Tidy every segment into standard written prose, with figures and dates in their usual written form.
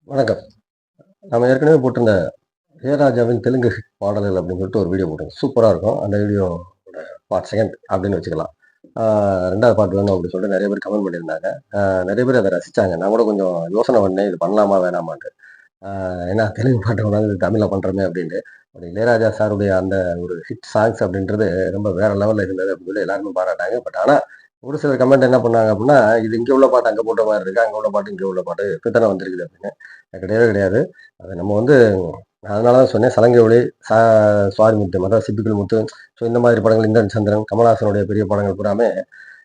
வணக்கம். நம்ம ஏற்கனவே போட்டிருந்த இளையராஜாவின் தெலுங்கு ஹிட் பாடல்கள் அப்படின்னு சொல்லிட்டு ஒரு வீடியோ போட்டிருந்தோம். சூப்பரா இருக்கும். அந்த வீடியோவோட பார்ட் செகண்ட் அப்படின்னு வச்சுக்கலாம். 2வது பார்ட் வேணும் அப்படின்னு சொல்லிட்டு நெறைய பேர் கமெண்ட் பண்ணியிருந்தாங்க. நெறைய பேர் அத ரசிச்சாங்க. நான் கூட கொஞ்சம் யோசனை பண்ணேன். இது பண்ணலாமா வேணாமான்ட்டு. அ ஏன்னா தெலுங்கு பாட்ட கொண்டாந்து தமிழ்ல பண்றோமே அப்படின்ட்டு. ஒரு இளையராஜா சாருடைய அந்த ஒரு ஹிட் சாங்ஸ் அப்படின்றது ரொம்ப வேற லெவல்ல இருந்தது அப்படின்னு சொல்லி எல்லாருமே பாராட்டாங்க. ஆனா ஒரு சிலர் கமெண்ட் என்ன பண்ணாங்க அப்படின்னா, இது இங்க உள்ள பாட்டு அங்க போட்ட மாரி இருக்கு. அங்க உள்ள பாட்டு இங்க உள்ள பாட்டு இப்படித்தானே வந்திருக்குது அப்படின்னு. கிடையவே கிடையாது. அது நம்ம வந்து அதனால தான் சொன்னேன். சலங்கை ஒலி, சா சுவாதிமுத்து, அதாவது சிப்பிக்குள் முத்து. ஸோ இந்த மாதிரி படங்கள், இந்திரன் சந்திரன், கமலஹாசனுடைய பெரிய படங்கள் பூராமே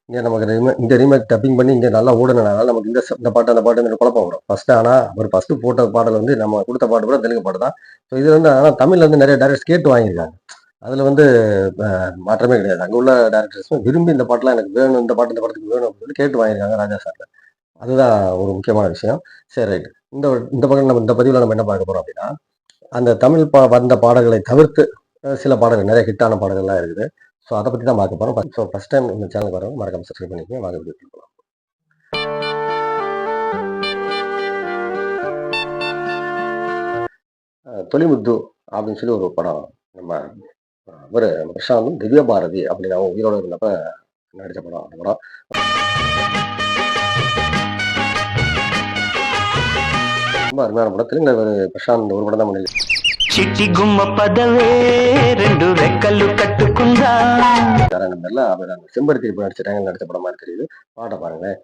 இங்க நமக்கு இங்க ரீமேக் டப்பிங் பண்ணி இங்க நல்லா ஓடுனனால நமக்கு இந்த பாட்டு, அந்த பாட்டுங்கிற குழப்பம் வரும். ஆனா அவர் போட்ட பாடல் வந்து நம்ம குடுத்த பாட்டு கூட தெலுங்கு பாட்டு தான். ஸோ இது வந்து ஆனா தமிழ்ல வந்து நெறைய டைரக்டர்ஸ் கேட்டு வாங்கியிருக்காங்க. அதுல வந்து அ மாற்றமே கிடையாது. அங்க உள்ள டைரக்டர்ஸும் விரும்பி இந்த பாட்டுலாம் எனக்கு வேணும், இந்த பாட்டு இந்த படத்துக்கு வேணும் அப்படின்னு சொல்லி கேட்டு வாங்கியிருக்காங்க ராஜா சார்ட்ட. அதுதான் ஒரு முக்கியமான விஷயம். சரி ரைட். இந்த இந்த பக்கம் நம்ம இந்த பதிவுல நம்ம என்ன பார்க்க போறோம் அப்படின்னா, அந்த தமிழ் வந்த பாடல்களை தவிர்த்து சில பாடல்கள் நெறைய ஹிட்டான பாடல்கள்லாம் இருக்குது. ஸோ அத பத்தி தான் பார்க்க போறோம். ஸோ ஃபர்ஸ்ட் டைம் இந்த சேனலுக்கு வரவங்க மறக்காம சப்ஸ்கிரைப் பண்ணிக்கங்க. வாங்க வீடியோக்குள்ள போலாம். தொலிமுத்து அப்படின்னு சொல்லி ஒரு படம் நம்ம இவரு பிரசாந்தும், திவ்யா பாரதி அப்படின்னு அவங்க உயிரோட இருந்தப்ப நடிச்ச படம் அந்த படம். ரொம்ப அருமையான படம். தெலுங்குல இவரு பிரசாந்த் ஒரு படம் தான் பண்ணி చిట్టి గుమ్మ పదవే రెండు రెక్కలు కట్టుకుందా அவர் அந்த செம்பருத்தி இப்ப நடிச்ச படம் மாதிரி தெரியுது. பாட்ட பாருங்களேன்.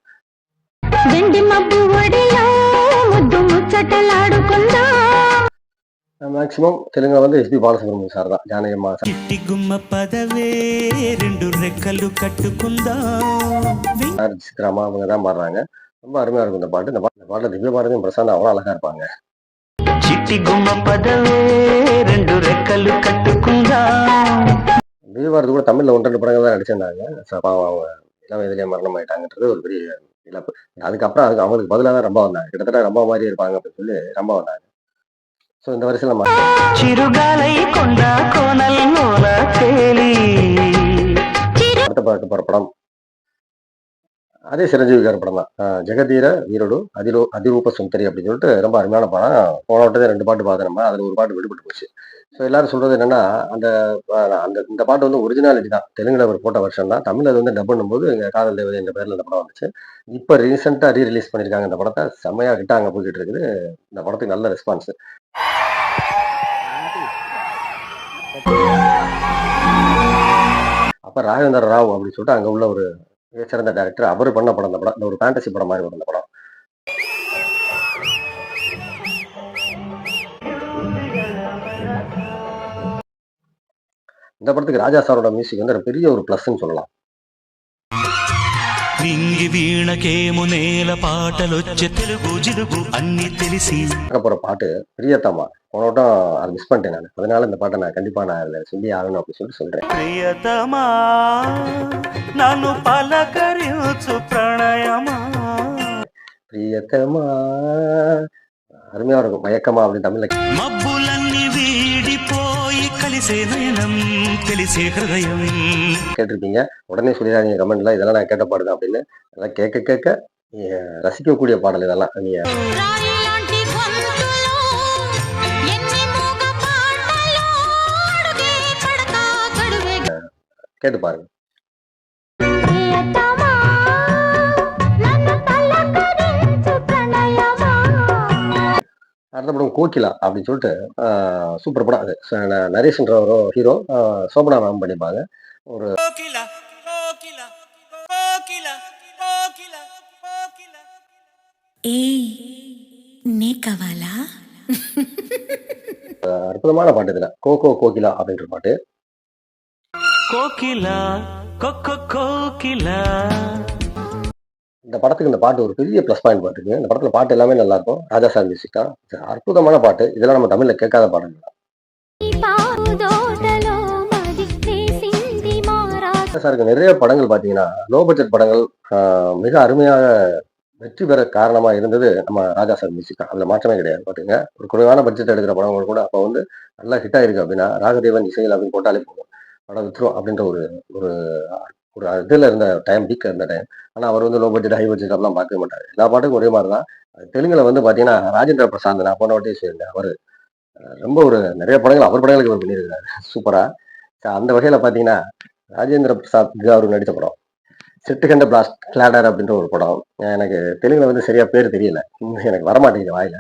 వెండి మబ్బు ఒడిలో ముద్దు ముచ్చటలాడుకుందా மேக்சிமம் தெலுங்குல வந்து எஸ்பி பாலசுப்ரமணியம் சார் தான். ஜானகி அம்மா சார். చిట్టి గుమ్మ పదవే రెండు రెక్కలు కట్టుకుందా சித்ராமா அவங்க தான் பாடுறாங்க. ரொம்ப அருமையா இருக்கும் இந்த பாட்டு. இந்த பாட்டுல திவ்ய பாரதியும் பிரசாந்த் அவ்வளவு அழகா இருப்பாங்க. చిట్టి గుమ్మ పదవే రెండు రెక్కలు కట్టుకుందా திவ்ய பாரதி கூட தமிழ்ல 1, 2 படங்கள் தான் நடிச்சிருந்தாங்க. பாவம் அவங்க இளம் வயதிலேயே மரணம் ஆயிட்டாங்கன்றது ஒரு பெரிய இழப்பு. அதுக்கப்புறம் அவங்களுக்கு பதிலா தான் ரொம்ப வந்தாங்க. கிட்டத்தட்ட ரொம்ப மாதிரி இருப்பாங்க அப்படின்னு சொல்லி ரொம்ப வந்தாங்க. ஸோ இந்த வரிசையில் நம்ம చిరుగాలై కొండ కోనల్లోన తేలి அடுத்த பார்க்க போற படம் அதே சிரஞ்சீவிக்கார படம் தான். ஜெகதீர வீரடு அதிரூப சுந்தரி அப்படின்னு சொல்லிட்டு ரொம்ப அருமையான படம். போன வட்டதே 2 பாட்டு பார்த்தோம் நம்ம. அதுல ஒரு பாட்டு விடுபட்டு போச்சு. ஸோ எல்லாரும் சொல்றது என்னன்னா, அந்த அந்த இந்த பாட்டு வந்து ஒரிஜினாலிட்டி தான். தெலுங்குல அவர் போட்ட வருஷன் தான். தமிழ்ல அது வந்து டப் பண்ணும்போது எங்க காதல் தேவதை என்ற பேர்ல இந்த படம் வந்துச்சு. இப்ப ரீசெண்டா ரிலீஸ் பண்ணிருக்காங்க இந்த படத்தை. செம்மையா ஹிட்டா அங்க போய்கிட்டு இருக்குது. இந்த படத்துக்கு நல்ல ரெஸ்பான்ஸ். அப்ப ராகவேந்தர் ராவ் அப்படின்னு சொல்லிட்டு அங்க உள்ள ஒரு மிகச்சிறந்த டைரக்டர். அவரு பண்ண படம் இந்த படம். இந்த ஒரு ஃபேண்டசி படம் மாதிரி வரும் இந்த படம். இந்த படத்துக்கு ராஜா சாரோட மியூசிக் வந்து ஒரு பெரிய ஒரு பிளஸ்ன்னு சொல்லலாம். నింగి వీణకేము నేల పాటలొచ్చే తెలుగు జిలుగు అన్ని తెలిసి போற பாட்டு பிரியத்தம்மா. போன வட்டம் அதை மிஸ் பண்ணிட்டேன் நான். அதனால இந்த பாட்டை நான் கண்டிப்பா சொல்லி ஆகணும் அப்படின்னு சொல்லிட்டு சொல்றேன். ప్రియతమా నన్ను పలకరించు ప్రణయమా பிரியத்தம்மா அருமையா இருக்கும். மயக்கமா அப்படின்னு தமிழ்ல మబ్బులన్నీ వీడిపోయి కలిసే నయనం తెలిసే హృదయం கேட்டிருப்பீங்க. உடனே சொல்லிடாதீங்க கமெண்ட்ல இதெல்லாம் நான் கேட்ட பாடுதான் அப்படின்னு. அதெல்லாம் கேட்க கேட்க ரசிக்கக்கூடிய பாடல் இதெல்லாம். நீங்க రాయి లాంటి గొంతులో ఎన్ని మూగ పాటలో అడుగే పడక గడువే கேட்டு பாருங்க. ప్రియతమా నన్ను పలకరించు ప్రణయమా அடுத்த படம் கோகிலா அப்படின்னு சொல்லிட்டு சூப்பர் படம் அது. நரேஷ்ன்ற ஒரு ஹீரோ, சோபனா மேம் பண்ணிப்பாங்க. ஒரு కోకిల కోకిల కోకిల కోకిల కోకిల ఏ నే కావాలా அற்புதமான பாட்டு இதுல. கோகோ கோகிலா அப்படின்ற பாட்டு. కోకిల కోకిల இந்த படத்துக்கு இந்த பாட்டு ஒரு பெரிய ப்ளஸ் பாயிண்ட் பாட்டுக்கு. இந்த படத்துல பாட்டு எல்லாமே நல்லா இருக்கும். ராஜா சார் மியூசிக் தான். அற்புதமான பாட்டு. இதெல்லாம் நம்ம தமிழ்ல கேட்காத பாடல். పారుదోటలో మది వేసింది మారా ராஜா சாருக்கு நிறைய படங்கள் பாத்தீங்கன்னா லோ பட்ஜெட் படங்கள் மிக அருமையாக வெற்றி பெற காரணமா இருந்தது நம்ம ராஜா சார் மியூசிக் தான். அதுல மாற்றமே கிடையாது. பாத்துங்க, ஒரு குறைவான பட்ஜெட் எடுக்கிற படங்கள் கூட அப்ப வந்து நல்லா ஹிட் ஆயிருக்கு அப்படின்னா ராகதேவன் இசையில் அப்படின்னு போட்டாலே போதும். படம் வித்துரும் அப்படின்ற ஒரு ஒரு ஒரு இதில் இருந்த டைம் வீக்காக இருந்த டைம். ஆனால் அவர் வந்து லோ பட்ஜெட் ஹை பட்ஜெட் அப்படிலாம் பார்க்கவே மாட்டார். எல்லா பாட்டுக்கும் ஒரே மாதிரி தான். தெலுங்குல வந்து பார்த்தீங்கன்னா ராஜேந்திர பிரசாந்த், நான் போன வாட்டியே சொல்லியிருந்தேன், அவர் ரொம்ப ஒரு நிறைய படங்கள் அவர் படங்களுக்கு அவர் பண்ணியிருக்காரு சூப்பராக. அந்த வகையில் பார்த்தீங்கன்னா ராஜேந்திர பிரசாத் அவர் நடித்த படம் செட்டுகண்ட பிளாஸ்ட் கிளாடர் அப்படின்ற ஒரு படம். எனக்கு தெலுங்குல வந்து சரியா பேர் தெரியல, எனக்கு வரமாட்டேங்குது வாயில.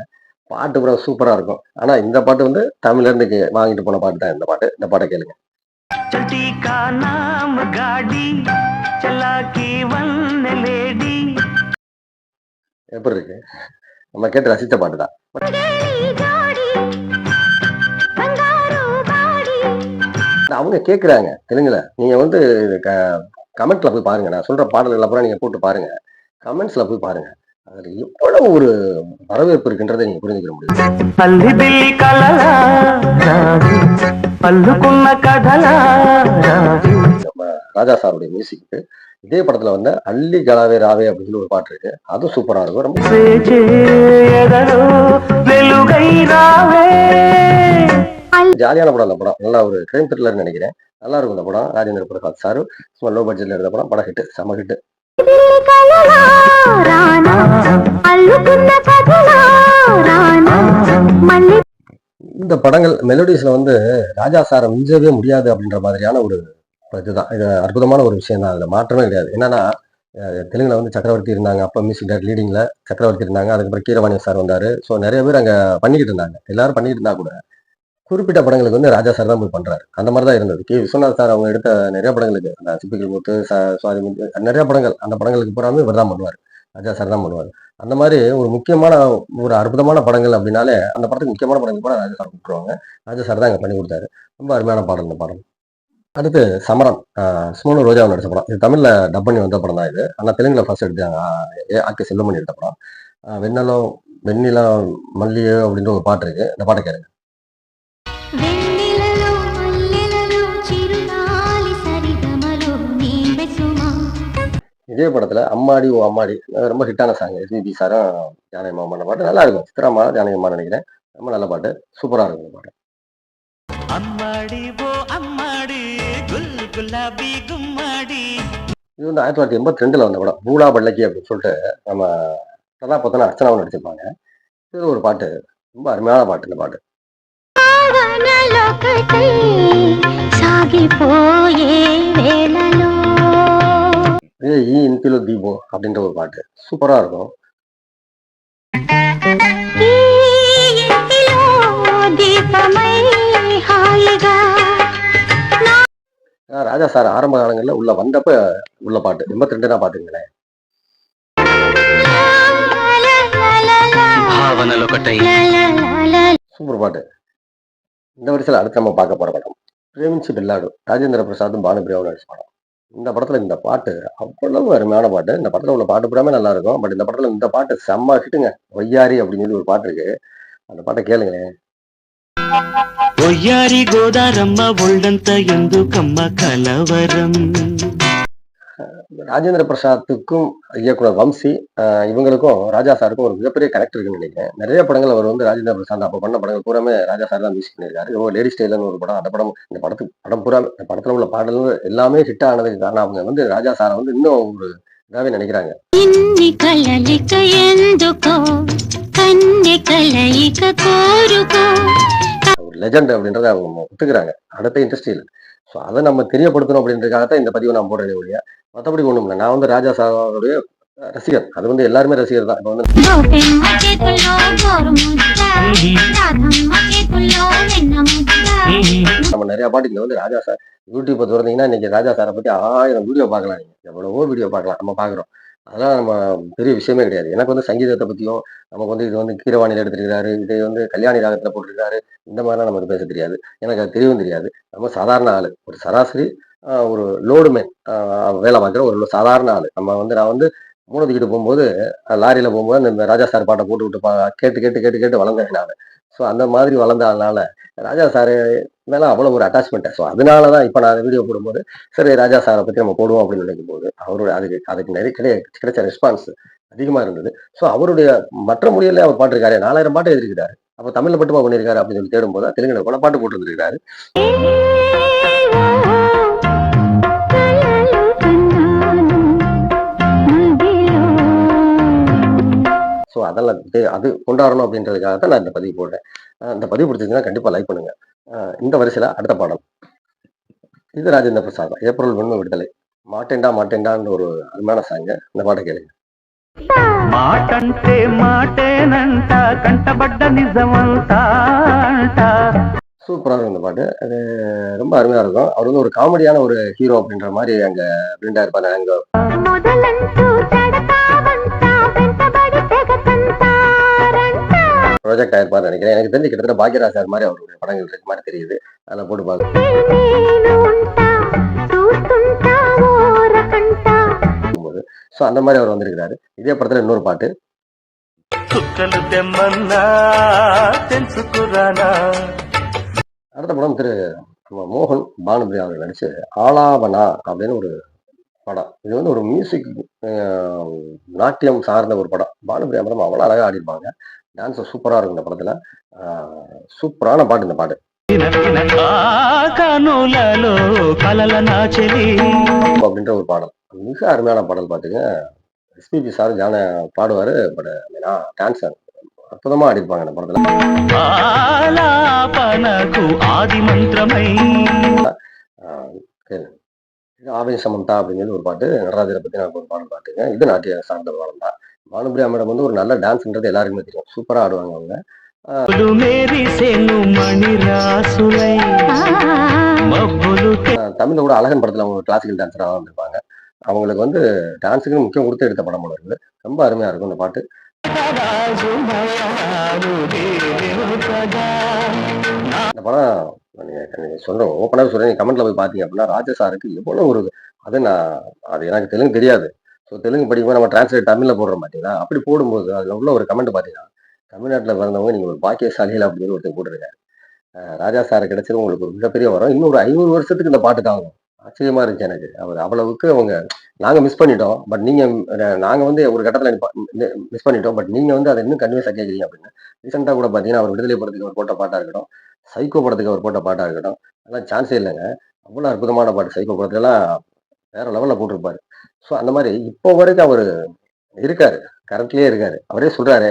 பாட்டு கூட சூப்பரா இருக்கும். ஆனா இந்த பாட்டு வந்து தமிழ்ல இருந்து வாங்கிட்டு போன பாட்டு தான் இந்த பாட்டு. இந்த பாட்டை கேளுங்க. चलती का नाम गाड़ी चला के वन लेडी எப்படி இருக்கு? நம்ம கேட்டு ரசித்த பாட்டு தான். ஜோடி பங்காரு பாடி அவங்க கேட்குறாங்க தெலுங்குல. நீங்க வந்து கமெண்ட்ல போய் பாருங்க. நான் சொல்ற பாடல்கள் அப்புறம் நீங்க போட்டு பாருங்க. கமெண்ட்ஸ்ல போய் பாருங்க. அதுல எவ்வளவு ஒரு வரவேற்பு இருக்குன்றதை நீங்க புரிஞ்சுக்க முடியும். అల్లి బిల్లి కలలా రాజు పల్లుకున్న కథలా రాజు நம்ம ராஜா சாருடைய மியூசிக்கு இதே படத்துல வந்து அள்ளி கலாவே ராவே அப்படின்னு சொல்லி ஒரு பாட்டு இருக்கு. அதுவும் சூப்பரா இருக்கும். ரொம்ப వేచే ఎదలో వెలుగై రావే ஜாலியான படம் அந்த படம். நல்லா ஒரு கிரைம் த்ரில்லர் நினைக்கிறேன். நல்லா இருக்கும் இந்த படம். ராஜேந்திர பிரசாத் சாரு சும்மா லோ பட்ஜெட்ல எடுத்த படம். படம் ஹிட், செம ஹிட். కలలా రానా అల్లుకున్న కథలా రానా మళ్ళీ இந்த படங்கள் மெலோடிஸ்ல வந்து ராஜா சாரை மிஞ்சவே முடியாது அப்படின்ற மாதிரியான ஒரு இதுதான். இது அற்புதமான ஒரு விஷயம் தான். அதுல மாற்றமே கிடையாது. என்னன்னா தெலுங்குல வந்து சக்கரவர்த்தி இருந்தாங்க. அப்ப மியூசிக் டைரக்டர் லீடிங்ல சக்கரவர்த்தி இருந்தாங்க. அதுக்கப்புறம் கீரவாணி சார் வந்தாரு. ஸோ நிறைய பேர் அங்க பண்ணிக்கிட்டு இருந்தாங்க. எல்லாரும் பண்ணிக்கிட்டு இருந்தா கூட குறிப்பிட்ட படங்களுக்கு வந்து ராஜா சார் தான் போய் பண்றாரு. அந்த மாதிரி தான் இருந்தது. விஸ்வநாத் சார் அவங்க எடுத்த நிறைய படங்களுக்கு, அந்த சிப்பிகள் முத்து, சுவாதி முத்து, நிறைய படங்கள், அந்த படங்களுக்கு பூராமே இவர் தான் பண்ணுவார். ராஜா சார் தான் பண்ணுவார். அந்த மாதிரி ஒரு முக்கியமான ஒரு அற்புதமான படங்கள் அப்படின்னாலே அந்த படத்துக்கு முக்கியமான படங்கள் கூட ராஜா சார் கூப்பிட்டுருவாங்க. ராஜா சார் தான் அங்கே பண்ணி கொடுத்தாரு. ரொம்ப அருமையான பாடல் இந்த பாடல். அடுத்து சமரம், சுமனு ரோஜாவை நடிச்ச படம். இது தமிழ்ல டப் பண்ணி வந்த படம் தான் இது. ஆனால் தெலுங்குல ஃபர்ஸ்ட் எடுத்தாங்க. ஆர்கே செல்வமணி எடுத்த படம். வெண்ணலம் வெண்ணிலா மல்லியோ அப்படின்ற ஒரு பாட்டு இருக்கு. இந்த பாட்டை கேளுங்க. వెన్నెలలో మల్లెలలో చిరునాలి సరిగమలో నీ బెసుమా இதே படத்துல அம்மாடி ஓ அம்மாடி ரொம்ப ஹிட்டான சாங். எஸ்பிபி சாரும் ஜானகி அம்மா பண்ண பாட்டு நல்லா இருக்கும். சித்ராமா ஜானகி அம்மா நினைக்கிறேன். ரொம்ப நல்ல பாட்டு, சூப்பரா இருக்கும் இந்த பாட்டு. అమ్మాడి ఓ అమ్మాడి గుల్ గులాబీ గుమ్మాడి இது வந்து 1982 வந்த படம். பூலா பல்லக்கி அப்படின்னு சொல்லிட்டு நம்ம கதாபாத்திரம் அர்ச்சனாவும் நடிச்சிருப்பாங்க. இது ஒரு பாட்டு, ரொம்ப அருமையான பாட்டு இந்த பாட்டு. భావనలొకటై సాగిపోయే వేళలో இது ஈ இன்பிலோ தீபோ அப்படின்ற ஒரு பாட்டு சூப்பரா இருக்கும். ఈ ఇంటిలో దీపమై హాయిగా ராஜா சார் ஆரம்ப காலங்களில் உள்ள வந்தப்ப உள்ள பாட்டு 82 பாத்துங்களேன். భావనలొకటై சூப்பர் பாட்டு. இந்த வரிசையில் அடுத்து நம்ம பார்க்க போற படம் பிரேமிச்சு பில்லாடு. ராஜேந்திர பிரசாத்தும் பானுபிரியாவும் நடிச்ச படம். இந்த படத்துல இந்த பாட்டு அவ்வளவு அருமையான பாட்டு. இந்த படத்துல உள்ள பாட்டு புறாமே நல்லா இருக்கும். பட் இந்த படத்துல இந்த பாட்டு செம்ம ஹிட்டுங்க. ஒய்யாரி அப்படின்னு சொல்லி ஒரு பாட்டு இருக்கு. அந்த பாட்டை கேளுங்களேன். ఒయ్యారి గోదారమ్మ ఒళ్ళంత ఎందుకమ్మ కలవరం ராஜேந்திர பிரசாத்துக்கும் இயக்குனர் வம்சி, இவங்களுக்கும் ராஜா சாருக்கும் ஒரு மிகப்பெரிய கனெக்ட் இருக்குன்னு நினைக்கிறேன். நிறைய படங்கள் அவர் வந்து ராஜேந்திர பிரசாத் அப்போ பண்ண படங்கள் பூராமே ராஜா சார் தான் மியூசிக் பண்ணியிருக்காரு. ரொம்ப லேடி ஸ்டைல்னு ஒரு படம். அந்த படம் இந்த படம் பூராமே இந்த படத்துல உள்ள பாடல்கள் எல்லாமே ஹிட் ஆனதுக்கு காரணம் அவங்க வந்து ராஜா சாரை வந்து இன்னும் ஒரு இதாவே நினைக்கிறாங்க. ఇన్ని కలలిక ఎందుకో కన్నె కలయిక కోరుకో ஒரு லெஜண்ட் அப்படின்றத அவங்க ஒத்துக்கிறாங்க அடுத்த இண்டஸ்ட்ரியில். ஸோ அதை நம்ம தெரியப்படுத்தணும் அப்படின்றதுக்காகத்தான் இந்த பதிவை நான் போடுறேன் ஒழிய மற்றபடி ஒன்றும் இல்லை. நான் வந்து ராஜா சாருடைய ரசிகர். அது வந்து எல்லாருமே ரசிகர் தான். இப்போ வந்து గోపెమ్మ చేతుల్లో గోరు ముద్ద రాధమ్మ చేతుల్లో వెన్న ముద్ద நம்ம நிறைய பாட்டு இங்க வந்து ராஜா சார் யூடியூப்பை திறந்தீங்கன்னா இன்னைக்கு ராஜா சாரை பத்தி 1000 வீடியோ பார்க்கலாம். நீங்க எவ்வளவோ வீடியோ பார்க்கலாம், நம்ம பார்க்குறோம். அதெல்லாம் நம்ம பெரிய விஷயமே கிடையாது. எனக்கு வந்து சங்கீதத்தை பத்தியும் நமக்கு வந்து இது வந்து கீரவாணியில எடுத்திருக்காரு, இதை வந்து கல்யாணி ராகத்துல போட்டிருக்காரு, இந்த மாதிரிலாம் நமக்கு பேச தெரியாது. எனக்கு அது தெரியவும் தெரியாது. நம்ம சாதாரண ஆளு, ஒரு சராசரி ஒரு லோடுமேன், வேலை பார்க்குற ஒரு சாதாரண ஆளு. நான் வந்து மூணு தூக்கிட்டு போகும்போது லாரியில போகும்போது இந்த ராஜா சார் பாட்டை போட்டு விட்டு கேட்டு கேட்டு கேட்டு கேட்டு வளர்ந்தேன் நான். ஸோ அந்த மாதிரி வளர்ந்ததுனால ராஜா சார் மேலே அவ்வளோ ஒரு அட்டாச்மெண்ட். ஸோ அதனால தான் இப்போ நான் வீடியோ போடும்போது சரி ராஜா சாரை பற்றி நம்ம போடுவோம் அப்படின்னு நினைக்கும் போது அவருடைய அதுக்கு நிறைய கிடைச்ச ரெஸ்பான்ஸ் அதிகமாக இருந்தது. ஸோ அவருடைய மற்ற மொழியில அவர் பாட்டிருக்காரு, 4000 பாட்டு எழுதியிருக்காரு. அப்போ தமிழில் மட்டுமா பண்ணியிருக்காரு அப்படின்னு சொல்லி தேடும்போது தெலுங்குல கூட பாட்டு போட்டு வந்துருக்காரு. కలలు కన్న அதெல்லாம் அது கொண்டாடணும் அப்படின்றதுக்காக தான் நான் இந்த பதிவு போடுறேன். இந்த பதிவு பிடிச்சிருந்துச்சுன்னா கண்டிப்பா லைக் பண்ணுங்க. இந்த வரிசையில அடுத்த பாடல் இது ராஜேந்திர பிரசாத் தான். ஏப்ரல் 1 விடுதலை. மாட்டேன்டா மாட்டேன்டான்னு ஒரு அருமையான சாங். இந்த பாட்டை கேளுங்க. మాటంటే మాటేనంట కంటబడ్డ నిజమంట అంట. சூப்பரா இருக்கும் இந்த பாட்டு. அது ரொம்ப அருமையா இருக்கும். அவர் வந்து ஒரு காமெடியான ஒரு ஹீரோ அப்படின்ற மாதிரி அங்க பிரிண்டா இருப்பாரு. அங்க మొదలంటూ చెడతావంట వెంటబడి తెగ తంతారంట ப்ரொஜெக்ட் ஆயிருப்பாரு நினைக்கிறேன். எனக்கு தெரிஞ்சு கிட்டத்தட்ட பாக்யராஜ் சார் மாதிரி அவருடைய படங்கள் இருக்க மாதிரி தெரியுது. அதில் போட்டு பார்க்க నేను ఉంటా చూస్తుంటా ఓరకంట போது ஸோ அந்த மாதிரி அவர் வந்திருக்கிறாரு. இதே படத்துல இன்னொரு பாட்டு కుక్కలు తెమ్మన్నా తెలుసుకురానా. அடுத்த படம் நம்ம மோகன் பானுபிரியா அவர்கள் நடிச்சு ஆலாவனா அப்படின்னு ஒரு படம். இது வந்து ஒரு மியூசிக் நாட்டியம் சார்ந்த ஒரு படம். பானுபிரியா படம் அவ்வளோ அழகா ஆடிருப்பாங்க. டான்ஸ் சூப்பரா இருக்கும் இந்த படத்துல. சூப்பரான பாட்டு இந்த பாட்டு. కనులలో కలల నాచెలి அப்படின்ற ஒரு பாடல் மிக அருமையான பாடல் பாட்டுங்க. எஸ்பிபி சார் பாடுவாரு. பட் டான்ஸ் அற்புதமா ஆடிருப்பாங்க இந்த படத்துல. ఆలాపనకు ఆది మంత్రమై கேளு. இது ஆவேசமந்தா அப்படிங்கிறது ஒரு பாட்டு. நடராஜரை பத்தி நான் ஒரு பாடல் பாட்டுங்க. இது நாட்டிய சார்ந்த பாடம் தான். பானுபிரியா மேடம் வந்து ஒரு நல்ல டான்ஸ்ன்றது எல்லாருக்குமே தெரியும். சூப்பரா ஆடுவாங்க அவங்க. మెరిసెను మణిరాసులై మబ్బులు தமிழ்ல கூட அழகன் படத்துல அவங்க கிளாசிக்கல் டான்ஸரா தான் வந்திருப்பாங்க. அவங்களுக்கு வந்து டான்ஸுக்கு முக்கியம் கொடுத்து எடுத்த படம் போல இருக்குது. ரொம்ப அருமையா இருக்கும் இந்த பாட்டு. இந்த படம் நீங்க சொல்றேன் ஓப்பனா சொல்றேன். நீங்க கமெண்ட்ல போய் பாத்தீங்க அப்படின்னா ராஜா சாருக்கு எவ்வளவு ஒரு அது எனக்கு தெலுங்கு தெரியாது. ஸோ தெலுங்கு படிக்கும்போது நம்ம டிரான்ஸ்லேட் தமிழ்ல போடுறோம் பார்த்தீங்களா? அப்படி போடும்போது அதுல உள்ள ஒரு கமெண்ட் பார்த்தீங்கன்னா, தமிழ்நாட்டுல பிறந்தவங்க நீங்க ஒரு பாக்கியசாலிகள் அப்படின்னு ஒருத்தர் போட்டிருக்காரு. ராஜா சார் கிடைச்சது உங்களுக்கு ஒரு மிகப்பெரிய வரம். இன்னும் ஒரு 500 வருஷத்துக்கு இந்த பாட்டு தாங்கும். ஆச்சரியமா இருந்துச்சு எனக்கு. அவர் அவ்வளவுக்கு நாங்க மிஸ் பண்ணிட்டோம். பட் நீங்க நாங்க வந்து ஒரு கட்டத்துல மிஸ் பண்ணிட்டோம். பட் நீங்க வந்து அதை இன்னும் கன்வின்ஸா கேட்குறீங்க அப்படின்னு. ரீசெண்டா கூட பாத்தீங்கன்னா அவர் விடுதலை படத்துக்கு அவர் போட்ட பாட்டா இருக்கட்டும், சைக்கோ படத்துக்கு அவர் போட்ட பாட்டா இருக்கட்டும், அதெல்லாம் சான்ஸே இல்லைங்க. அவ்வளவு அற்புதமான பாட்டு. சைக்கோ படத்துல எல்லாம் வேற லெவல்ல போட்டிருப்பாரு. ஸோ அந்த மாதிரி இப்போ வரைக்கும் அவரு இருக்காரு. கரண்ட்லயே இருக்காரு. அவரே சொல்றாரு,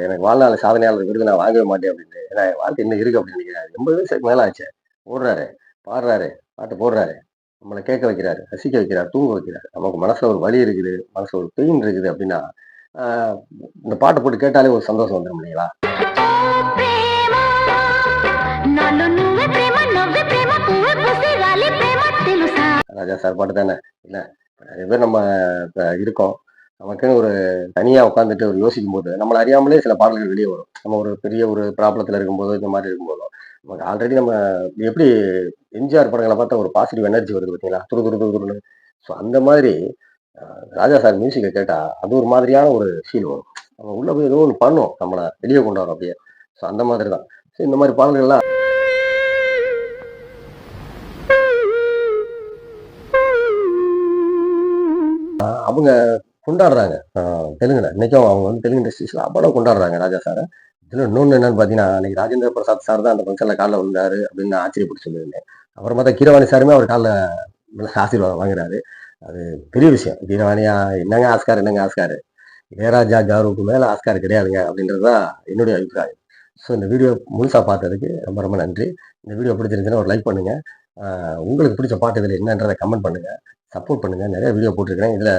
எனக்கு வாழ்நாள் சாதனையாளர் விருது நான் வாங்கவே மாட்டேன் அப்படின்னு. ஏன்னா என் வாழ்க்கை இன்னும் இருக்கு அப்படின்னு நினைக்கிறாரு. 80 வயசுக்கு மேல ஆச்சு. ஓடுறாரு, பாடுறாரு, பாட்டு போடுறாரு, நம்மளை கேட்க வைக்கிறாரு, ரசிக்க வைக்கிறாரு, தூங்க வைக்கிறாரு. நமக்கு மனசுல ஒரு வலி இருக்குது, மனசுல ஒரு பெயின் இருக்குது அப்படின்னா ஆஹ் இந்த பாட்டை போட்டு கேட்டாலே ஒரு சந்தோஷம் வந்துடும் இல்லைங்களா? ప్రేమ నాలో నువ్వే ప్రేమ నవ్వే ప్రేమ పువ్వే పూసే రాలే ప్రేమ తెలుసా ராஜா சார் பாட்டு தானே இல்ல? நிறைய பேர் நம்ம இருக்கோம். நமக்குன்னு ஒரு தனியா உட்காந்துட்டு ஒரு யோசிக்கும் போது நம்மளை அறியாமலே சில பாடல்கள் வெளியே வரும். நம்ம ஒரு பெரிய ஒரு ப்ராப்ளத்துல இருக்கும்போதோ இந்த மாதிரி இருக்கும்போதோ நமக்கு ஆல்ரெடி நம்ம எப்படி எம்ஜிஆர் படங்களை பார்த்தா ஒரு பாசிட்டிவ் எனர்ஜி வருது பார்த்தீங்களா? துரு துரு துரு துருன்னு. ஸோ அந்த மாதிரி ராஜா சார் மியூசிக்கை கேட்டா அது ஒரு மாதிரியான ஒரு ஃபீல் வரும். நம்ம உள்ள போய் ஏதோ ஒன்று பண்ணும், நம்மளை வெளியே கொண்டு வரோம் அப்படியே. ஸோ அந்த மாதிரி தான். ஸோ இந்த மாதிரி பாடல்கள்லாம் அவங்க கொண்டாடுறாங்க. தெலுங்குல இன்னைக்கும் அவங்க வந்து தெலுங்கு இண்டஸ்ட்ரீஸ்ல அவ்வளோ கொண்டாடுறாங்க ராஜா சாரை. இதுல இன்னொன்று என்னன்னு பார்த்தீங்கன்னா, அன்னைக்கு ராஜேந்திர பிரசாத் சார் தான் அந்த ஃபங்க்ஷன்ல காலில் விழுந்தாரு அப்படின்னு ஆச்சரியப்பட்டு சொல்லியிருந்தேன். அப்புறம் பார்த்தா கீரவாணி சாருமே அவர் காலில் ஆசீர்வாதம் வாங்குறாரு. அது பெரிய விஷயம். கீரவாணியா என்னங்க ஆஸ்கார் இளையராஜா காருக்கு மேல ஆஸ்கார் கிடையாதுங்க அப்படின்றது தான் என்னுடைய அபிப்பிராயம். ஸோ இந்த வீடியோ முழுசா பார்த்ததுக்கு ரொம்ப ரொம்ப நன்றி. இந்த வீடியோ பிடிச்சிருந்துச்சுன்னா ஒரு லைக் பண்ணுங்க. உங்களுக்கு பிடிச்ச பாட்டு இதில் என்னன்றதை கமெண்ட் பண்ணுங்க, சப்போர்ட் பண்ணுங்க. நிறைய வீடியோ போட்டிருக்கிறேன். இதுல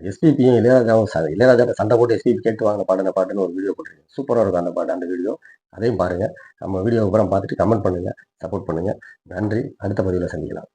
எஸ்பிபியும் இளையராஜா சண்டை போட்டு எஸ்பிபி கேட்டு வாங்க பாடின பாட்டுன்னு ஒரு வீடியோ போட்டிருக்கேன். சூப்பராக இருக்கும் அந்த பாட்டு, அந்த வீடியோ. அதையும் பாருங்க. நம்ம வீடியோ அப்புறம் பார்த்துட்டு கமெண்ட் பண்ணுங்க, சப்போர்ட் பண்ணுங்க. நன்றி. அடுத்த பதிவில் சந்திக்கலாம்.